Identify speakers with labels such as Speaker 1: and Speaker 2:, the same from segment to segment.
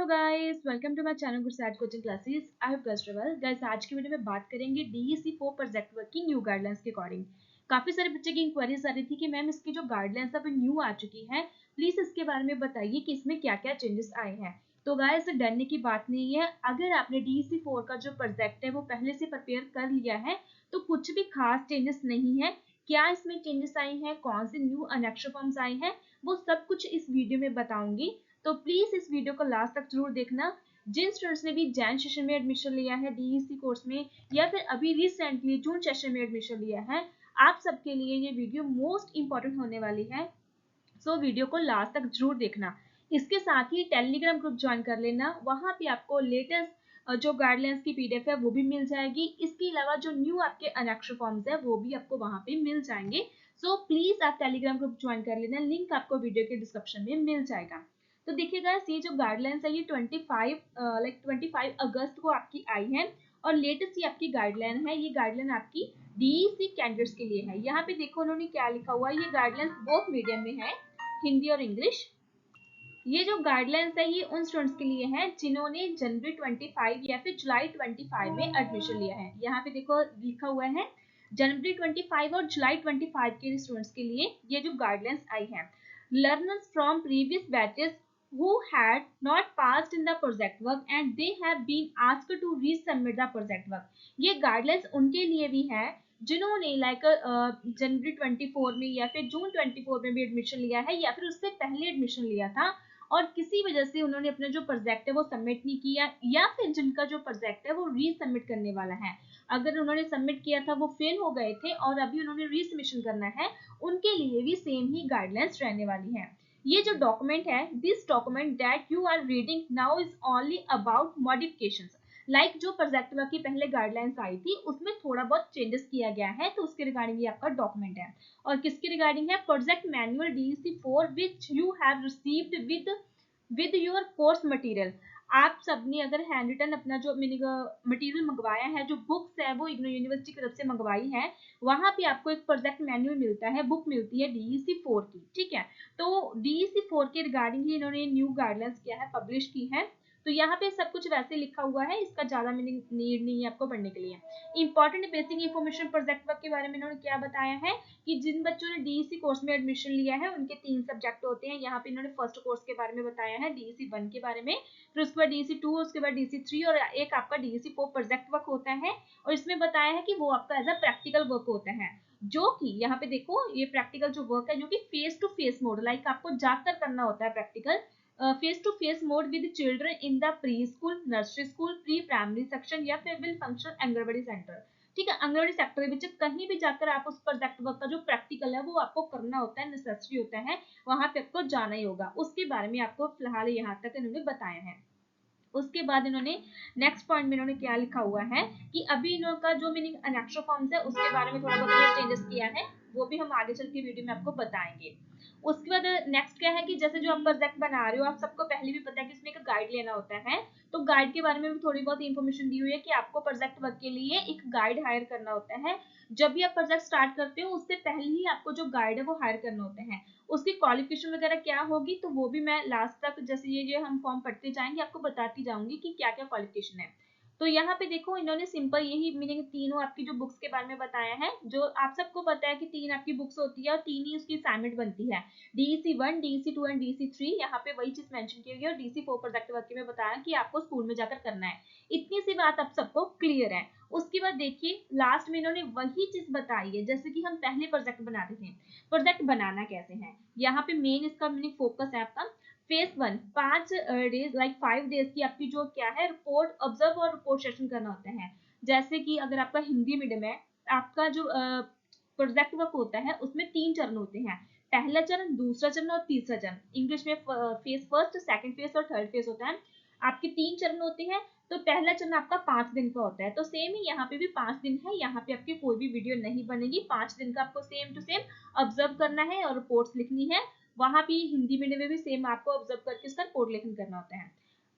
Speaker 1: Hello guys, welcome to my channel Goodsat coaching classes. I hope guys well. Guys आज की video में बात करेंगे डीईसी 4 प्रोजेक्ट वर्क की न्यू गाइडलाइंस के अकॉर्डिंग। काफी सारे बच्चे की इंक्वायरीज आ रही थी कि मैम इसकी जो गाइडलाइंस अभी न्यू आ चुकी है, प्लीज इसके बारे में बताइए कि इसमें क्या क्या चेंजेस आए हैं। तो गाइस डरने की बात नहीं है। अगर आपने डीईसी 4 का जो प्रोजेक्ट है वो पहले से प्रिपेयर कर लिया है तो कुछ भी खास चेंजेस नहीं है। क्या इसमें चेंजेस आई हैं, कौन से न्यू अनेक्स्ट्रा फॉर्म्स आए हैं, वो सब कुछ इस वीडियो में बताऊंगी। तो प्लीज इस वीडियो को लास्ट तक जरूर देखना। जिन स्टूडेंट्स ने भी जैन सेशन में एडमिशन लिया है डीईसी कोर्स में, या फिर अभी रिसेंटली जून सेशन में एडमिशन लिया है, आप सबके लिए ये वीडियो मोस्ट इंपॉर्टेंट होने वाली है। सो वीडियो को लास्ट तक जरूर देखना। इसके साथ ही टेलीग्राम ग्रुप ज्वाइन कर लेना, वहां पे आपको लेटेस्ट जो गाइडलाइंस की पीडीएफ है वो भी मिल जाएगी। इसके अलावा जो न्यू आपके अनेक्स्ट्रा फॉर्म्स है वो भी आपको वहां पे मिल जाएंगे। सो प्लीज आप टेलीग्राम ग्रुप ज्वाइन कर लेना, लिंक आपको वीडियो के डिस्क्रिप्शन में मिल जाएगा। तो देखिएगा, ये जो गाइडलाइंस है ये 25 अगस्त को आपकी आई है और लेटेस्ट ये आपकी गाइडलाइन है। ये गाइडलाइन आपकी डीईसी कैंडिडेट्स के लिए है। यहाँ पे देखो उन्होंने क्या लिखा हुआ है, ये गाइडलाइंस बोथ मीडियम में है, हिंदी और इंग्लिश। ये जो गाइडलाइंस है ये उन स्टूडेंट्स के लिए है जिन्होंने जनवरी 25 या फिर जुलाई 25 में एडमिशन लिया है। यहाँ पे देखो लिखा हुआ है जनवरी 25 और जुलाई 25 के स्टूडेंट्स के लिए ये जो गाइडलाइंस आई है। Learners from previous batches who had not passed in the project work and they have been asked to resubmit the project work। ये गाइडलाइंस उनके लिए भी है जिन्होंने जनवरी 24 में या फिर जून 24 में भी एडमिशन लिया है या फिर उससे पहले एडमिशन लिया था और किसी वजह से उन्होंने अपना जो प्रोजेक्ट है वो सबमिट नहीं किया, या फिर जिनका जो प्रोजेक्ट है वो रीसबमिट करने वाला है। अगर उन्होंने सबमिट किया था वो फेल हो गए थे और अभी उन्होंने रीसबमिशन करना है, उनके लिए भी सेम ही गाइडलाइंस रहने वाली है। ये जो डॉक्यूमेंट है, this document that you are reading now is only about modifications. Like जो प्रोजेक्ट वर्क की पहले गाइडलाइंस आई थी उसमें थोड़ा बहुत चेंजेस किया गया है, तो उसके रिगार्डिंग ये आपका डॉक्यूमेंट है। और किसके रिगार्डिंग है? Project manual DEC 4 which you have received with your course material. आप सबने अगर हैंड रिटन अपना जो मटेरियल मंगवाया है, जो बुक्स है वो इग्नू यूनिवर्सिटी की तरफ से मंगवाई है, वहां पे आपको एक प्रोजेक्ट मैनुअल मिलता है, बुक मिलती है डीईसी 4 की। ठीक है, तो डीईसी 4 के रिगार्डिंग ही इन्होंने न्यू गाइडलाइंस किया है, पब्लिश की है। तो यहाँ पे सब कुछ वैसे लिखा हुआ है, इसका ज्यादा मीनिंग नीड नहीं है आपको पढ़ने के लिए। Important basic information project work के बारे में इन्होंने क्या बताया है कि जिन बच्चों ने डीईसी कोर्स में एडमिशन लिया है उनके 3 सब्जेक्ट होते हैं। यहाँ पे इन्होंने फर्स्ट कोर्स के बारे में बताया है, डीईसी 1 के बारे में, फिर उसके बाद डीईसी 2, उसके बाद डीईसी 3 और एक आपका डीईसी 4 प्रोजेक्ट वर्क होता है। और इसमें बताया है कि वो आपका एज अ प्रैक्टिकल वर्क होता है, जो कि यहाँ पे देखो ये प्रैक्टिकल जो वर्क है जो कि face to face mode, like आपको जाकर करना होता है practical, face to face mode with children in the preschool, nursery school, pre primary section या फिर विल फंक्शन आंगनवाड़ी सेंटर। ठीक है, आंगनवाड़ी सेक्टर में कहीं भी जाकर आप उस प्रोजेक्ट वर्क का जो प्रैक्टिकल है वो आपको करना होता है, नेसेसरी होता है, वहां पे आपको जाना ही होगा। उसके बारे में आपको फिलहाल यहाँ तक इन्होंने बताया है। उसके बाद इन्होंने नेक्स्ट पॉइंट में इन्होंने क्या लिखा हुआ है कि अभी इनका जो मीनिंग अनेक्स्ट्रा फॉर्म्स है उसके बारे में थोड़ा बहुत चेंजेस किया है, वो भी हम आगे चल के वीडियो में आपको बताएंगे। उसके बाद नेक्स्ट क्या है कि जैसे जो आप प्रोजेक्ट बना रहे हो, आप सबको पहले भी पता है कि इसमें एक गाइड लेना होता है, तो गाइड के बारे में भी थोड़ी बहुत इंफॉर्मेशन दी हुई है कि आपको प्रोजेक्ट वर्क के लिए एक गाइड हायर करना होता है। जब भी आप प्रोजेक्ट स्टार्ट करते हो उससे पहले ही आपको जो गाइड है वो हायर करना होता है। उसकी क्वालिफिकेशन वगैरह क्या होगी तो वो भी मैं लास्ट तक जैसे ये हम फॉर्म पढ़ते जाएंगे आपको बताती जाऊंगी कि क्या क्या क्वालिफिकेशन है। तो यहाँ पे देखो इन्होंने सिंपल यही मीनिंग तीनों आपकी जो बुक्स के बारे में बताया है, जो आप सबको पता है कि 3 आपकी बुक्स होती है और 3 ही उसकी असाइनमेंट बनती है, डीईसी 1, डीईसी 2 एंड डीईसी 3। यहाँ पे वही चीज मेंशन की गई है और डीईसी 4 प्रोजेक्ट वर्क में बताया कि आपको स्कूल में जाकर करना है। इतनी सी बात आप सबको क्लियर है। उसके बाद देखिए लास्ट में इन्होंने वही चीज बताई है जैसे कि हम पहले प्रोजेक्ट बनाते थे। प्रोजेक्ट बनाना कैसे है, यहाँ पे मेन इसका मीनिंग फोकस है आपका फेज 1, 5 डेज लाइक 5 डेज की आपकी जो क्या है रिपोर्ट ऑब्जर्व और रिपोर्ट सेशन करना होता है। जैसे कि अगर आपका हिंदी मीडियम है, आपका जो प्रोजेक्ट वर्क होता है उसमें 3 चरण होते हैं, पहला चरण, दूसरा चरण और तीसरा चरण। इंग्लिश में फेज फर्स्ट, सेकंड फेज और थर्ड फेज होता है। आपके 3 चरण होते हैं। तो पहला चरण आपका 5 दिन का होता है, तो सेम ही यहाँ पे भी 5 दिन है। यहाँ पे आपकी कोई भी वीडियो नहीं बनेगी, 5 दिन का आपको सेम टू सेम ऑब्जर्व करना है और रिपोर्ट्स लिखनी है। वहां भी हिंदी मीडियम में भी सेम आपको ऑब्जर्व करके इसका रिपोर्ट लेखन करना होता है।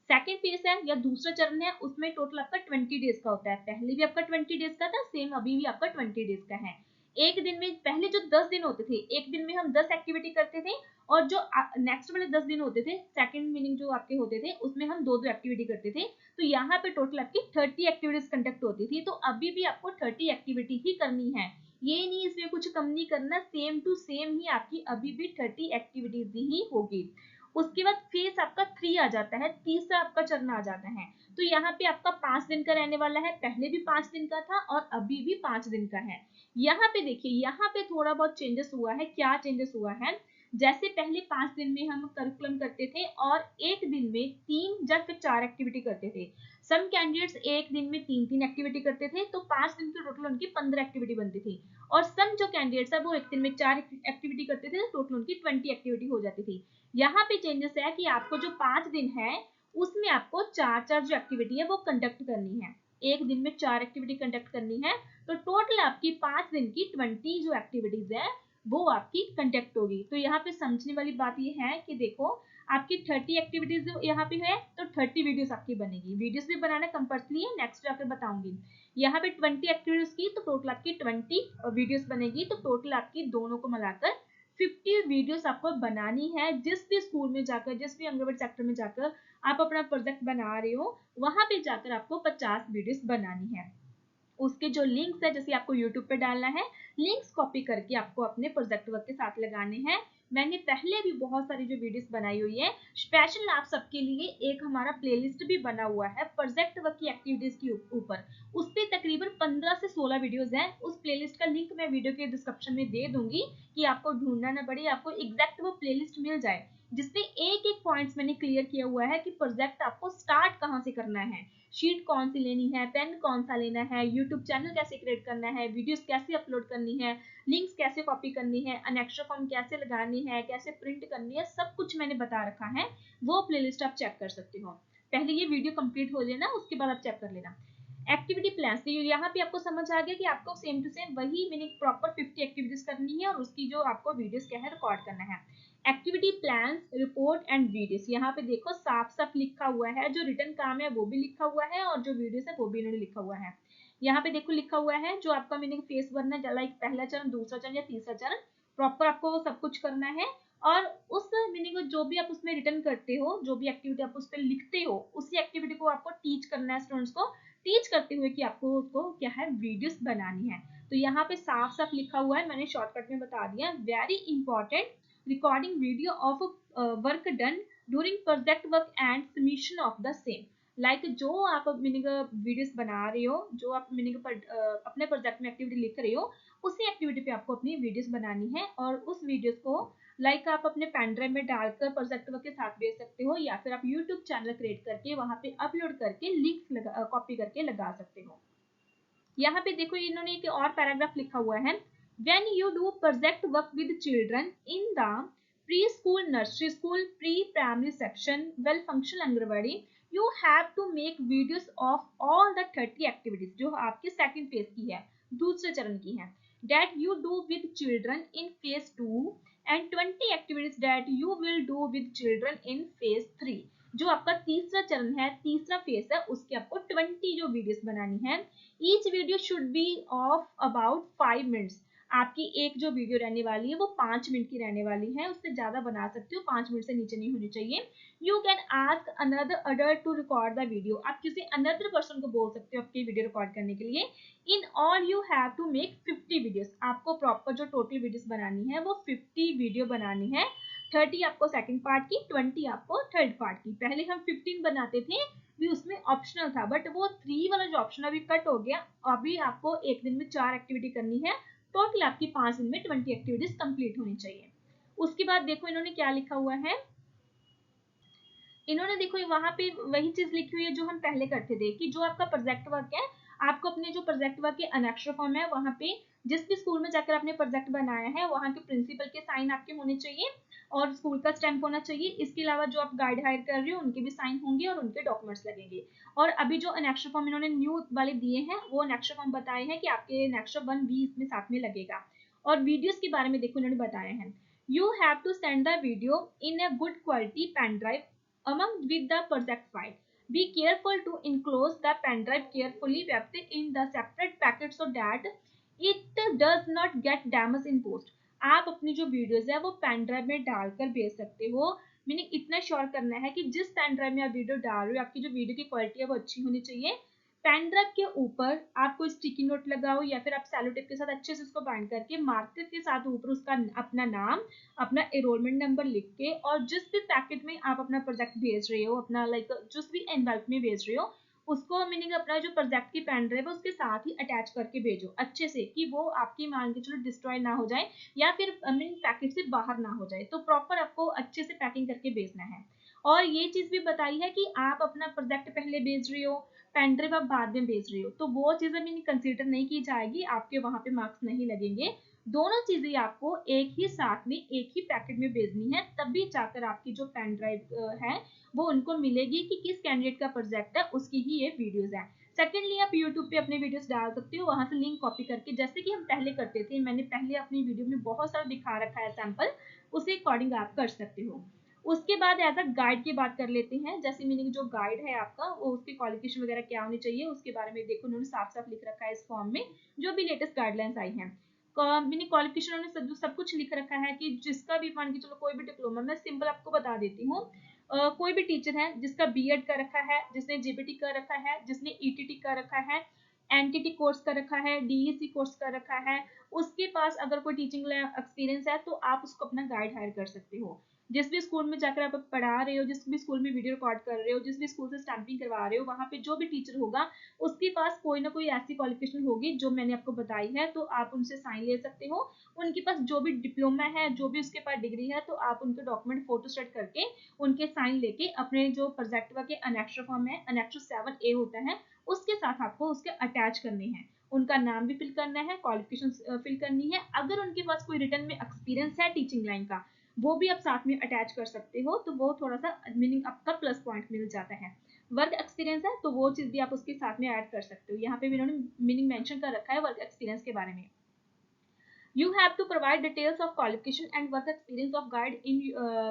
Speaker 1: सेकेंड फेज है या दूसरा चरण है, उसमें टोटल आपका 20 डेज का होता है। पहले भी आपका 20 डेज का था, सेम अभी भी आपका 20 डेज का है। एक दिन में पहले जो 10 दिन होते थे, एक दिन में हम 10 एक्टिविटी करते थे, और जो नेक्स्ट वाले 10 दिन होते थे, सेकंड मीनिंग जो आपके होते थे, उसमें हम 2-2 एक्टिविटी करते थे। तो यहाँ पे टोटल आपकी 30 एक्टिविटीज कंडक्ट होती थी। तो अभी भी आपको 30 एक्टिविटी ही करनी है, ये नहीं इसमें कुछ कम नहीं करना, सेम टू सेम ही आपकी अभी भी 30 एक्टिविटीज ही होगी। उसके बाद फेज आपका 3 आ जाता है, तीसरा आपका चरण आ जाता है। तो यहाँ पे आपका 5 दिन का रहने वाला है, पहले भी 5 दिन का था और अभी भी 5 दिन का है। यहाँ पे देखिए, यहाँ पे थोड़ा बहुत चेंजेस हुआ है। क्या चेंजेस हुआ है, जैसे पहले 5 दिन में हम करिकुलम करते थे और एक दिन में 3 या फिर 4 एक्टिविटी करते थे। सम कैंडिडेट्स एक दिन में 3-3 एक्टिविटी करते थे, तो 5 दिन के टोटल उनकी 15 एक्टिविटी बनती थी। और सम जो कैंडिडेट्स है वो एक दिन में 4 एक्टिविटी करते थे, तो टोटल उनकी 20 एक्टिविटी हो जाती थी। यहाँ पे चेंजेस है कि आपको जो 5 दिन है उसमें आपको 4-4 जो एक्टिविटी है वो कंडक्ट करनी है। एक दिन में 4 एक्टिविटी कंडक्ट करनी है, तो टोटल आपकी 5 दिन की 20 जो एक्टिविटीज है वो आपकी कंडक्ट होगी। तो यहाँ पे समझने वाली बात ये है कि देखो, आपकी 30 एक्टिविटीज यहाँ पे है, तो 30 वीडियोस आपकी बनेगी। वीडियोस भी बनाना कंपल्सरी है, नेक्स्ट जाकर बताऊंगी। यहाँ पे 20 एक्टिविटीज की, तो टोटल आपकी 20 वीडियोस बनेगी। तो टोटल आपकी दोनों को मिलाकर 50 वीडियोस आपको बनानी है। जिस भी स्कूल में जाकर, जिस भी आंगनबाड़ी सेक्टर में जाकर आप अपना प्रोजेक्ट बना रहे हो, वहां पे जाकर आपको 50 वीडियोस बनानी है। उसके जो लिंक्स है, जैसे आपको यूट्यूब पे डालना है, लिंक्स कॉपी करके आपको अपने प्रोजेक्ट वर्क के साथ लगाने हैं। मैंने पहले भी बहुत सारी जो वीडियोस बनाई हुई है, स्पेशल आप सबके लिए एक हमारा प्लेलिस्ट भी बना हुआ है प्रोजेक्ट वर्क की एक्टिविटीज के ऊपर। उस पे तकरीबन 15 से 16 वीडियोस हैं। उस प्लेलिस्ट का लिंक मैं वीडियो के डिस्क्रिप्शन में दे दूंगी कि आपको ढूंढना ना पड़े, आपको एग्जैक्ट वो प्लेलिस्ट मिल जाए, जिसपे एक एक पॉइंट्स मैंने क्लियर किया हुआ है कि प्रोजेक्ट आपको स्टार्ट कहाँ से करना है, शीट कौन सी लेनी है, पेन कौन सा लेना है, यूट्यूब चैनल कैसे क्रिएट करना है, वीडियोस कैसे अपलोड करनी है, लिंक्स कैसे कॉपी करनी है, अनेक्स्ट्रा फॉर्म कैसे लगानी है, कैसे प्रिंट करनी है, सब कुछ मैंने बता रखा है। वो प्लेलिस्ट आप चेक कर सकते हो। पहले ये वीडियो कंप्लीट हो लेना, उसके बाद आप चेक कर लेना। एक्टिविटी प्लान, तो यहाँ पे आपको समझ आ गया कि आपको सेम टू सेम वही मैंने प्रॉपर 50 एक्टिविटीज करनी है और उसकी जो आपको वीडियोस क्या है रिकॉर्ड करना है। Activity plan, report and videos, यहाँ पे देखो साफ साफ लिखा हुआ है, जो रिटर्न काम है वो भी लिखा हुआ है और जो वीडियोस है वो भी इन्होंने लिखा हुआ है। यहाँ पे देखो लिखा हुआ है जो आपका मीनिंग फेस भरना है, लाइक पहला चरण, दूसरा चरण या तीसरा चरण, प्रॉपर आपको वो सब कुछ करना है। और उस मीनिंग जो भी आप उसमें रिटर्न करते हो, जो भी एक्टिविटी आप उस पर लिखते हो, उसी एक्टिविटी को आपको टीच करना है स्टूडेंट्स को, टीच करते हुए कि आपको उसको क्या है वीडियोस बनानी है। तो यहाँ पे साफ साफ लिखा हुआ है, मैंने शॉर्टकट में बता दिया। Very important, recording video of work done during project work and submission of the same. Like जो आप मीनिंग वीडियोस बना रहे हो, जो आप मीनिंग अपने प्रोजेक्ट में एक्टिविटी लिख रहे हो, उसी एक्टिविटी पे आपको अपनी वीडियोस बनानी है। और उस वीडियोस को लाइक आप अपने पेन ड्राइव में डालकर प्रोजेक्ट वर्क के साथ भेज सकते हो, या फिर आप यूट्यूब चैनल क्रिएट करके वहां पे अपलोड करके लिंक्स कॉपी करके लगा सकते हो। यहाँ पे देखो इन्होंने एक और पैराग्राफ लिखा हुआ है, when you do project work with children in the preschool, nursery school, pre-primary section, well functional Anganwadi, you have to make videos of all the 30 activities जो आपके सेकंड फेज की है, दूसरे चरण की है, that you do with children in phase 2 and 20 activities that you will do with children in phase 3। जो आपका तीसरा चरण है, तीसरा फेज है, उसके आपको 20 जो वीडियोस बनानी है। Each video should be of about 5 minutes. आपकी एक जो वीडियो रहने वाली है वो 5 मिनट की रहने वाली है, उससे ज्यादा बना सकते हो, 5 मिनट से नीचे नहीं होनी चाहिए। You can ask another adult to record the video, आप किसी अनदर पर्सन को बोल सकते हो आपकी वीडियो रिकॉर्ड करने के लिए। In all you have to make 50 videos, आपको प्रॉपर जो टोटल वीडियोस बनानी है वो 50 वीडियो बनानी है। 30 आपको सेकंड पार्ट की, 20 आपको थर्ड पार्ट की। पहले हम 15 बनाते थे, भी उसमें ऑप्शनल था, बट वो 3 वाला जो ऑप्शन अभी कट हो गया। अभी आपको एक दिन में 4 एक्टिविटी करनी है, टोटल आपकी 5 दिन में 20 एक्टिविटीज कंप्लीट होनी चाहिए। उसके बाद देखो इन्होंने क्या लिखा हुआ है, इन्होंने देखो वहां पे वही चीज लिखी हुई है जो हम पहले करते थे, कि जो आपका प्रोजेक्ट वर्क है, आपको अपने जो प्रोजेक्ट वर्क के अनेक्स्ट्रा फॉर्म है, वहां पे जिस भी स्कूल में जाकर आपने प्रोजेक्ट बनाया है वहां के प्रिंसिपल के साइन आपके होने चाहिए और स्कूल का स्टैंप होना चाहिए। इसके अलावा जो आप गाइड हायर कर रहे हो उनके भी साइन होंगे और उनके डॉक्यूमेंट्स लगेंगे। और अभी जो अनेक्स्ट्रा फॉर्म इन्होंने न्यू वाले दिए हैं, वो अनेक्स्ट्रा फॉर्म बताए हैं कि आपके अनेक्स्ट्रा 1 भी इसमें साथ में लगेगा। और वीडियोस के बारे में देखो इन्होंने बताया है, you have to send the video in a good quality pen drive among with the project file. Be careful to enclose the pen drive carefully wrapped in the separate packet so that it does not gate damage in post. आप अपनी जो videos है वो pen drive में डालकर भेज सकते हो। मीनिंग इतना श्योर करना है कि जिस पेन ड्राइव में आप वीडियो डाल रहे हो आपकी जो वीडियो की क्वालिटी है वो अच्छी होनी चाहिए। पेन ड्राइव के ऊपर आप कोई स्टिकी नोट लगाओ या फिर आप सेलो टेप के साथ अच्छे से उसको बाइंड करके मार्कर के साथ ऊपर उसका अपना नाम, अपना एनरोलमेंट नंबर लिख के, और जिस भी पैकेट में आप अपना प्रोजेक्ट भेज रहे हो, अपना लाइक जिस भी एनवेल्प में भेज रहे हो, उसको मीनिंग अपना जो प्रोजेक्ट की पेन ड्राइव है उसके साथ ही अटैच करके भेजो अच्छे से, कि वो आपकी मान के चलो डिस्ट्रॉय ना हो जाए या फिर मीनिंग पैकेट से बाहर ना हो जाए। तो प्रॉपर आपको अच्छे से पैकिंग करके भेजना है। और ये चीज भी बताई है कि आप अपना प्रोजेक्ट पहले भेज रहे हो, पेन ड्राइव आप बाद में भेज रहे हो, तो वो चीजें मीनिंग कंसीडर नहीं की जाएगी, आपके वहां पे मार्क्स नहीं लगेंगे। दोनों चीजें आपको एक ही साथ में एक ही पैकेट में भेजनी है, तभी जाकर आपकी जो पेन ड्राइव है वो उनको मिलेगी कि किस कैंडिडेट का प्रोजेक्ट है, उसकी ही ये वीडियोस है। सेकेंडली आप यूट्यूब पे अपने वीडियोस डाल सकते हो, वहां से लिंक कॉपी करके, जैसे कि हम पहले करते थे, मैंने पहले अपनी वीडियो में बहुत सारा दिखा रखा है सैंपल, उसी अकॉर्डिंग आप कर सकते हो। उसके बाद एज अ गाइड की बात कर लेते हैं। जैसे मीनिंग जो गाइड है आपका वो उसकी क्वालिफिकेशन वगैरह क्या होनी चाहिए उसके बारे में देखो, उन्होंने साफ साफ लिख रखा है इस फॉर्म में, जो भी लेटेस्ट गाइडलाइंस आई हैं। मीनिंग क्वालिफिकेशन उन्होंने सब कुछ लिख रखा है कि जिसका भी मान के चलो कोई भी डिप्लोमा, मैं सिंपल आपको बता देती हूँ, कोई भी टीचर है जिसका बीएड का रखा है, जिसने जीबीटी का रखा है, जिसने ईटीटी का रखा है, एनटीटी कोर्स का रखा है, डीईसी कोर्स का रखा है, उसके पास अगर कोई टीचिंग एक्सपीरियंस है तो आप उसको अपना गाइड हायर कर सकते हो। जिस भी स्कूल में जाकर आप पढ़ा रहे हो, जिस भी स्कूल में वीडियो रिकॉर्ड कर रहे हो, जिस भी स्कूल से स्टैंपिंग करवा रहे हो, वहां पे जो भी टीचर होगा उसके पास कोई ना कोई ऐसी क्वालिफिकेशन होगी जो मैंने आपको बताई है, तो आप उनसे साइन ले सकते हो। उनके पास जो भी डिप्लोमा है, जो भी उसके पास डिग्री है, तो आप उनके डॉक्यूमेंट फोटो स्टेट करके उनके साइन लेके अपने जो प्रोजेक्ट के अनेक्स्ट्रा फॉर्म है, अनेक्स्ट्रा 7A होता है, उसके साथ आपको उसके अटैच करने हैं। उनका नाम भी फिल करना है, क्वालिफिकेशन फिल करनी है, अगर उनके पास कोई रिटर्न में एक्सपीरियंस है टीचिंग लाइन का वो भी आप साथ में अटैच कर सकते हो, तो वो थोड़ा सा मीनिंग आपका प्लस पॉइंट मिल जाता है। वर्क एक्सपीरियंस है तो वो चीज भी आप उसके साथ में ऐड कर सकते हो, यहाँ पे भी इन्होंने मीनिंग मेंशन कर रखा है वर्क एक्सपीरियंस के बारे में। You have to provide details of qualification and work experience of guide in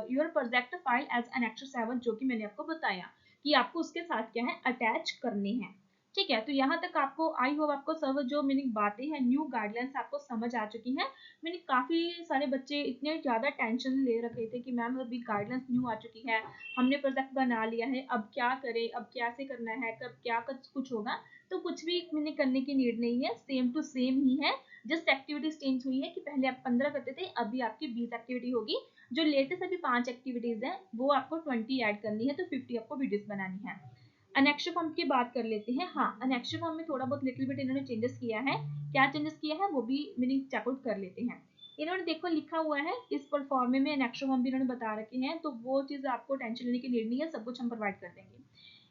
Speaker 1: your project file as Annex 7, जो कि मैंने आपको बताया कि आपको उसके साथ क्या है अटैच करनी है। ठीक है, तो यहाँ तक आपको आई होप आपको सब जो मीनिंग बातें हैं, न्यू गाइडलाइंस आपको समझ आ चुकी हैं। मीनिंग काफी सारे बच्चे इतने ज्यादा टेंशन ले रखे थे कि मैम अभी गाइडलाइंस न्यू आ चुकी है, हमने प्रोजेक्ट बना लिया है, अब क्या करें, अब कैसे करना है, कब क्या कुछ होगा। तो कुछ भी मीनिंग करने की नीड नहीं है, सेम टू सेम ही है। जस्ट एक्टिविटीज चेंज हुई है कि पहले आप 15 करते थे, अभी आपकी 20 एक्टिविटी होगी। जो लेटेस्ट अभी 5 एक्टिविटीज है वो आपको 20 ऐड करनी है, तो 50 आपको वीडियोस बनानी है। अनेक्स्ट्रा फॉर्म की बात कर लेते हैं। हाँ, अनेक्स्ट्रा फॉर्म में थोड़ा बहुत लिटिल बिट इन्होंने चेंजेस किया है। क्या चेंजेस किया है वो भी मीनिंग चेकआउट कर लेते हैं। इन्होंने देखो लिखा हुआ है इस फॉर्म में अनेक्स्ट्रा फॉर्म भी इन्होंने बता रखे हैं, तो वो चीज आपको टेंशन लेने की नीड नहीं है, सब कुछ हम प्रोवाइड कर देंगे।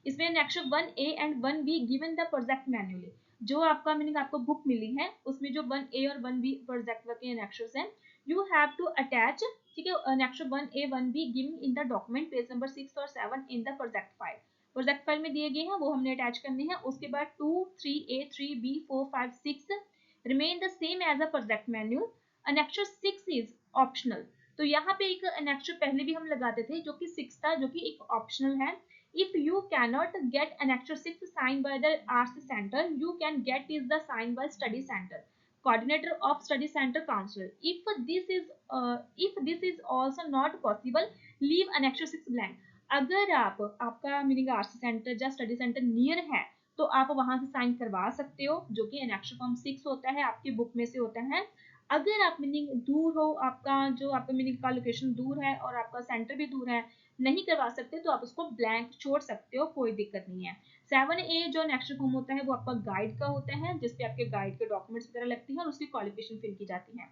Speaker 1: इसमें next 1A and 1B given the project manually, जो आपका मीनिंग आपको बुक मिली है उसमें जो 1A और 1B प्रोजेक्ट के नेक्स्ट्स हैं, यू हैव टू अटैच। ठीक है, next 1A 1B given in the document page number 6 और 7 in the project file. Project file में दिए गए हैं वो हमने अटैच करने हैं। उसके बाद 2 3A 3B 4 5 6 remain the same as a project manual. Annexure 6 is optional. तो यहाँ पे एक अनेक्स्टर पहले भी हम लगाते थे जो कि 6 था, जो कि एक ऑप्शनल है। If you cannot get Annexure 6 signed by the Arts Center, you can get is the signed by Study Center, coordinator of Study Center counselor. If this is also not possible, leave Annexure 6 blank. अगर आपका meaning arts centre या study centre near है तो आप वहां से sign करवा सकते हो, जो कि Annexure फॉर्म 6 होता है, आपकी बुक में से होता है। अगर आप मीनिंग दूर हो, आपका जो आपका मीनिंग का लोकेशन दूर है और आपका सेंटर भी दूर है, नहीं करवा सकते तो आप उसको ब्लैंक छोड़ सकते हो, कोई दिक्कत नहीं है। 7A जो नेक्स्ट फॉर्म होता है वो आपका गाइड का होता है, जिसपे आपके गाइड के डॉक्यूमेंट्स वगैरह लगती हैं और उसकी क्वालिफिकेशन फिल की जाती है।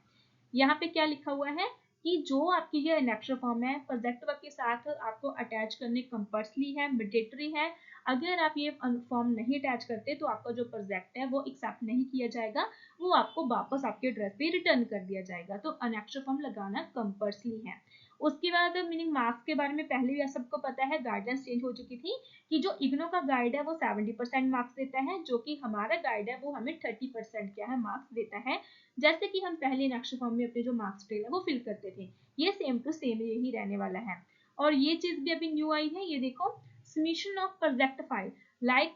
Speaker 1: यहाँ पे क्या लिखा हुआ है कि जो आपकी ये नेक्स्ट फॉर्म है प्रोजेक्ट वर्क के साथ आपको अटैच करने कंपल्सरी है, मैंडेटरी है। अगर आप ये फॉर्म नहीं अटैच करते तो आपका जो प्रोजेक्ट है वो एक्सेप्ट नहीं किया जाएगा, वो आपको वापस आपके एड्रेस पे रिटर्न कर दिया जाएगा। तो अनेक्स्ट्रा फॉर्म लगाना कंपल्सरी है। उसके बाद मीनिंग मार्क्स के बारे में पहले भी सबको पता है, गाइडेंस चेंज हो चुकी थी कि जो इग्नो का गाइड है वो 70% मार्क्स देता है, जो कि हमारा गाइड है वो हमें 30% क्या है मार्क्स देता है। जैसे कि हम पहले नेक्स्ट फॉर्म में अपने जो मार्क्स टेल है वो फिल करते थे, ये सेम टू सेम यही रहने वाला है। और ये चीज भी अभी न्यू आई है, ये देखो submission of project file, like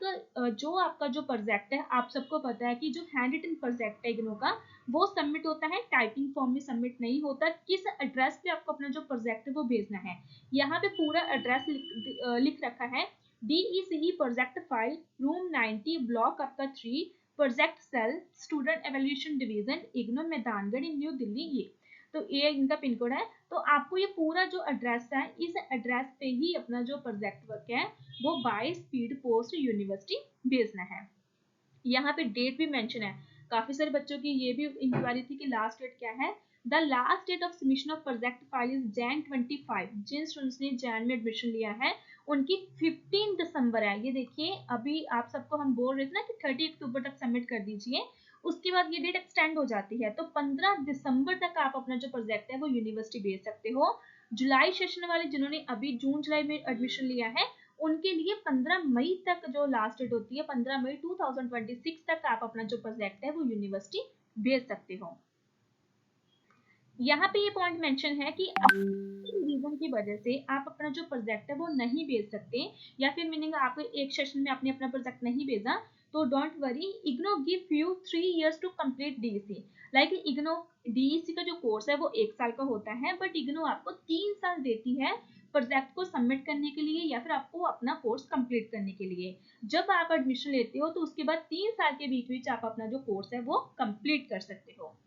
Speaker 1: जो आपका जो प्रोजेक्ट है, आप सबको पता है कि जो हैंड रिटन प्रोजेक्ट है इग्नो का, वो सबमिट होता है, टाइपिंग फॉर्म में सबमिट नहीं होता। किस एड्रेस पे आपको अपना जो प्रोजेक्ट है वो भेजना है, यहाँ पे पूरा एड्रेस लिख रखा है, DECE project file, room 90, block आपका 3, project cell, student evaluation division, IGNOU Maidangarhi in New Delhi. ये तो ये इनका पिन कोड है। तो आपको ये पूरा जो एड्रेस है, इस एड्रेस पे ही अपना जो प्रोजेक्ट वर्क है वो बाय स्पीड पोस्ट यूनिवर्सिटी भेजना है। यहाँ पे डेट भी मेंशन है, काफी सारे बच्चों की ये भी इंक्वायरी थी कि लास्ट डेट क्या है। The last date of submission of project file is Jan 25। जिन स्टूडेंट्स ने जैन में एडमिशन लिया है उनकी 15 दिसंबर है। ये देखिए, अभी आप सबको हम बोल रहे थे ना कि 30 अक्टूबर तक सबमिट कर दीजिए, उसके बाद ये डेट एक्सटेंड हो जाती है, तो 15 दिसंबर तक आप अपना जो प्रोजेक्ट है वो यूनिवर्सिटी भेज सकते हो। जुलाई सेशन वाले जिन्होंने अभी जून जुलाई में एडमिशन लिया है उनके लिए 15 मई तक जो लास्ट डेट होती है, 15 मई 2026 तक आप अपना जो प्रोजेक्ट है वो यूनिवर्सिटी भेज सकते हो। यहाँ पे ये पॉइंट मेंशन है कि रीजन की वजह से आप अपना जो प्रोजेक्ट है वो नहीं भेज सकते, या फिर मीनिंग आप एक सेशन में आपने अपना प्रोजेक्ट नहीं भेजा, तो don't worry, IGNOU give you 3 years to complete DEC। Like IGNOU DEC का जो कोर्स है वो 1 साल का होता है, बट इग्नो आपको 3 साल देती है प्रोजेक्ट को सबमिट करने के लिए या फिर आपको अपना कोर्स कंप्लीट करने के लिए। जब आप एडमिशन लेते हो तो उसके बाद 3 साल के बीच बीच आप अपना जो कोर्स है वो कंप्लीट कर सकते हो।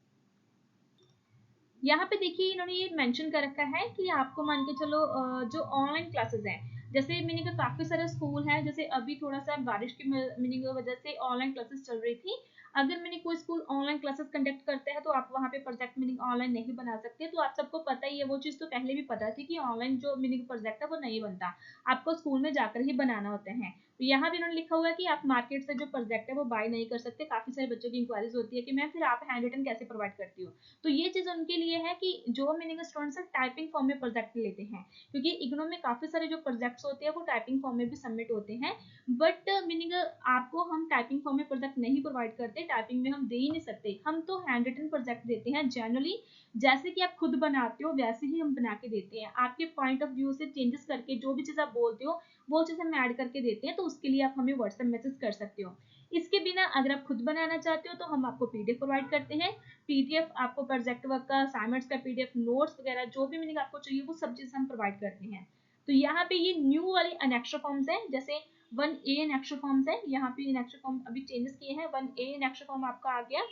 Speaker 1: यहाँ पे देखिए इन्होंने ये मेंशन कर रखा है कि आपको मान के चलो जो ऑनलाइन क्लासेस हैं, जैसे मीनिंग काफी सारे स्कूल हैं, जैसे अभी थोड़ा सा बारिश की मीनिंग वजह से ऑनलाइन क्लासेस चल रही थी, अगर मैंने कोई स्कूल ऑनलाइन क्लासेस कंडक्ट करते हैं तो आप वहाँ पे प्रोजेक्ट मीनिंग ऑनलाइन नहीं बना सकते। तो आप सबको पता ही है, वो चीज़ तो पहले भी पता थी कि ऑनलाइन जो मीनिंग प्रोजेक्ट है वो नहीं बनता, आपको स्कूल में जाकर ही बनाना होते हैं। तो यहाँ भी इन्होंने लिखा हुआ है कि आप मार्केट से जो प्रोजेक्ट है वो बाय नहीं कर सकते। काफी सारे बच्चों की इंक्वायरीज होती है कि मैम फिर आप हैंड रिटन कैसे प्रोवाइड करती हो, तो ये चीज उनके लिए है कि जो मीनिंग स्टूडेंट्स टाइपिंग फॉर्म में प्रोजेक्ट लेते हैं, क्योंकि इग्नो में काफी सारे जो प्रोजेक्ट्स होते हैं वो टाइपिंग फॉर्म में भी सबमिट होते हैं, बट मीनिंग आपको हम टाइपिंग फॉर्म में प्रोजेक्ट नहीं प्रोवाइड करते, टाइपिंग में हम दे ही नहीं सकते, हम तो हैंड रिटन प्रोजेक्ट देते हैं जनरली, जैसे कि आप खुद बनाते हो वैसे ही हम बना के देते हैं, आपके पॉइंट ऑफ व्यू से चेंजेस करके जो भी चीज आप बोलते हो वो चीज हम ऐड करके देते हैं, तो उसके लिए आप हमें व्हाट्सएप मैसेज कर सकते हो। इसके बिना अगर आप खुद बनाना चाहते हो तो हम आपको PDF प्रोवाइड करते हैं, PDF आपको प्रोजेक्ट वर्क का, असाइनमेंट्स का PDF, नोट्स वगैरह जो भी मीनिंग आपको चाहिए वो सब चीज हम प्रोवाइड करते हैं। तो यहाँ पे ये न्यू वाली अनेक्स्ट्रा फॉर्म्स है, जैसे 1A अनेक्स्ट्रा फॉर्म्स है, यहाँ पे अनेक्स्ट्रा फॉर्म अभी चेंजेस किए हैं, 1A अनेक्स्ट्रा फॉर्म आपका आ गया,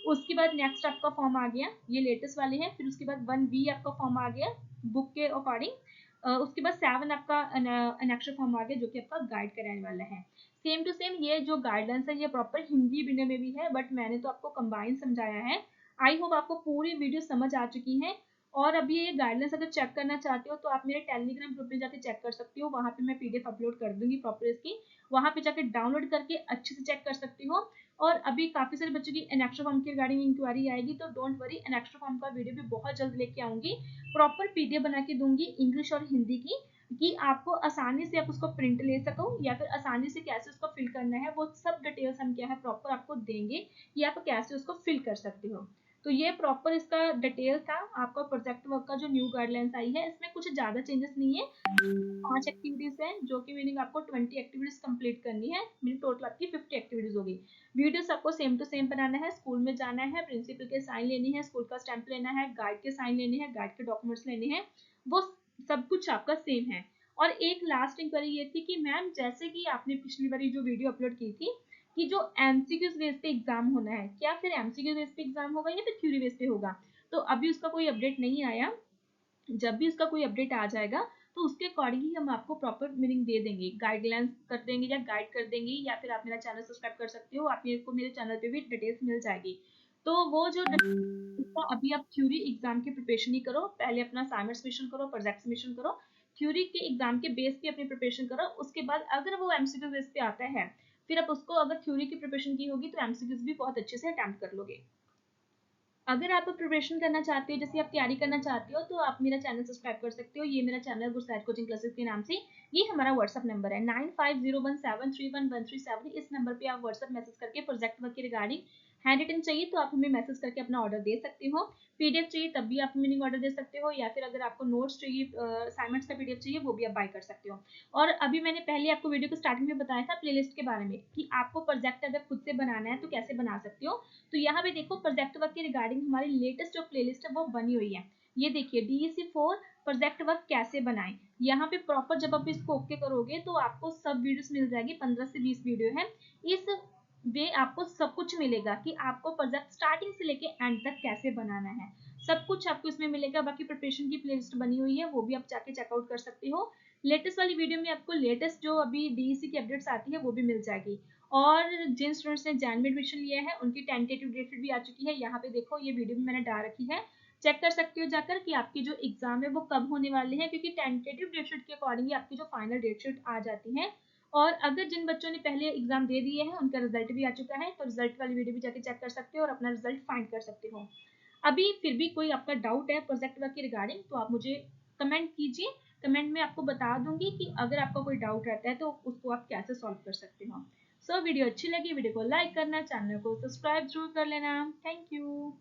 Speaker 1: उसके बाद नेक्स्ट आपका फॉर्म आ गया, ये लेटेस्ट वाले हैं, फिर उसके बाद 1B आपका फॉर्म आ गया बुक के अकॉर्डिंग, उसके बाद 7 आपका अनेक्स्ट्रा फॉर्म आ गया जो कि आपका गाइड कराने वाला है। सेम टू सेम ये जो गाइडलाइंस है ये प्रॉपर हिंदी वीडियो में भी है, बट मैंने तो आपको कंबाइन समझाया है। आई होप आपको पूरी वीडियो समझ आ चुकी है। और अभी ये गाइडलाइंस अगर चेक करना चाहते हो तो आप मेरे टेलीग्राम ग्रुप में जाके चेक कर सकते हो, वहां पे मैं PDF अपलोड कर दूंगी प्रॉपर इसकी, वहां पे जाके डाउनलोड करके अच्छे से चेक कर सकती हो। और अभी काफी सारे बच्चों की एनेक्स्ट्रा फॉर्म की रिगार्डिंग इंक्वायरी आएगी, तो डोंट वरी, एनेक्स्ट्रा फॉर्म का वीडियो भी बहुत जल्द लेके आऊंगी, प्रॉपर PDF बना के दूंगी इंग्लिश और हिंदी की, कि आपको आसानी से आप उसको प्रिंट ले सको या फिर आसानी से कैसे उसको फिल करना है वो सब डिटेल्स हम क्या है प्रॉपर आपको देंगे कि आप कैसे उसको फिल कर सकते हो। तो ये प्रॉपर इसका डिटेल था आपका प्रोजेक्ट वर्क का जो न्यू गाइडलाइंस आई है, इसमें कुछ ज्यादा चेंजेस नहीं है, 5 एक्टिविटीज है जो कि मीनिंग आपको 20 एक्टिविटीज कंप्लीट करनी है, मीनिंग टोटल आपकी 50 एक्टिविटीज होगी। वीडियोस आपको सेम टू सेम बनाना है, स्कूल में जाना है, प्रिंसिपल के साइन लेनी है, स्कूल का स्टैंप लेना है, गाइड के साइन लेने हैं, गाइड के डॉक्यूमेंट्स लेने हैं, वो सब कुछ आपका सेम है। और एक लास्ट इंक्वायरी ये थी कि मैम जैसे कि आपने पिछली बारी जो वीडियो अपलोड की थी कि जो MCQs बेस पे एग्जाम होना है, क्या फिर MCQ बेस पे एग्जाम होगा या फिर थ्योरी बेस पे होगा, तो अभी उसका कोई अपडेट नहीं आया, जब भी उसका कोई अपडेट आ जाएगा तो उसके अकॉर्डिंग ही हम आपको प्रॉपर मीनिंग दे देंगे, गाइडलाइंस कर देंगे या गाइड कर देंगे, या फिर आप मेरा चैनल सब्सक्राइब कर सकते हो, आप मेरे को मेरे चैनल पे भी डिटेल्स मिल जाएगी। तो वो जो इसका अभी आप थ्योरी एग्जाम की प्रिपरेशन ही करो, पहले अपना असाइनमेंट सबमिशन करो, प्रोजेक्ट सबमिशन करो, थ्योरी के एग्जाम के बेस पे अपनी प्रिपरेशन करो, उसके बाद अगर वो MCQ बेस पे आता है फिर आप उसको, अगर थ्योरी की प्रिपरेशन की होगी तो MCQs भी बहुत अच्छे से अटेम्प्ट कर लोगे। अगर आप प्रिपरेशन करना चाहते हो, जैसे आप तैयारी करना चाहते हो, तो आप मेरा चैनल सब्सक्राइब कर सकते हो, ये मेरा चैनल गुरसैद कोचिंग क्लासेस के नाम से, ये हमारा व्हाट्सअप नंबर है 9501731137, इस नंबर पे आप व्हाट्सअप मैसेज करके प्रोजेक्ट वर्क के रिगार्डिंग हैंड रिटन चाहिए तो आप हमें मैसेज करके अपना ऑर्डर दे सकते हो, पीडीएफ चाहिए तब भी आप हमें ऑर्डर दे सकते हो, या फिर अगर आपको नोट्स चाहिए, असाइनमेंट्स का पीडीएफ चाहिए, वो भी आप बाय कर सकते हो। और अभी मैंने पहले आपको वीडियो को स्टार्टिंग में बताया था प्लेलिस्ट के बारे में कि आपको प्रोजेक्ट अगर खुद से बनाना है तो कैसे बना सकते हो। तो यहाँ पे देखो प्रोजेक्ट वर्क के रिगार्डिंग हमारी लेटेस्ट जो प्लेलिस्ट है वो बनी हुई है। ये देखिए DEC4 प्रोजेक्ट वर्क कैसे बनाएं। यहाँ पे प्रॉपर जब आप इसको ओके करोगे तो आपको सब वीडियोस मिल जाएगी, 15 से 20 वीडियो है। इस वे आपको सब कुछ मिलेगा कि आपको प्रोजेक्ट स्टार्टिंग से लेके एंड तक कैसे बनाना है, सब कुछ आपको इसमें मिलेगा। बाकी प्रिपरेशन की प्लेलिस्ट बनी हुई है, वो भी आप जाके चेकआउट कर सकते हो। लेटेस्ट वाली वीडियो में आपको लेटेस्ट जो अभी डीईसी की अपडेट्स आती है वो भी मिल जाएगी। और जिन स्टूडेंट्स ने जैन में एडमिशन लिया है उनकी टेंटेटिव डेट भी आ चुकी है। यहाँ पे देखो ये वीडियो भी मैंने डाल रखी है, चेक कर सकते हो जाकर कि आपकी जो एग्जाम है वो कब होने वाले हैं, क्योंकि टेंटेटिव डेट शीट के अकॉर्डिंग आपकी जो फाइनल डेट शीट आ जाती है। और अगर जिन बच्चों ने पहले एग्जाम दे दिए हैं उनका रिजल्ट भी आ चुका है, तो रिजल्ट वाली वीडियो भी जाके चेक कर सकते हो और अपना रिजल्ट फाइंड कर सकते हो। अभी फिर भी कोई आपका डाउट है प्रोजेक्ट वर्क के रिगार्डिंग तो आप मुझे कमेंट कीजिए, कमेंट में आपको बता दूंगी कि अगर आपका कोई डाउट रहता है तो उसको आप कैसे सॉल्व कर सकते हो। सो वीडियो अच्छी लगी, वीडियो को लाइक करना, चैनल को सब्सक्राइब जरूर कर लेना। Thank you.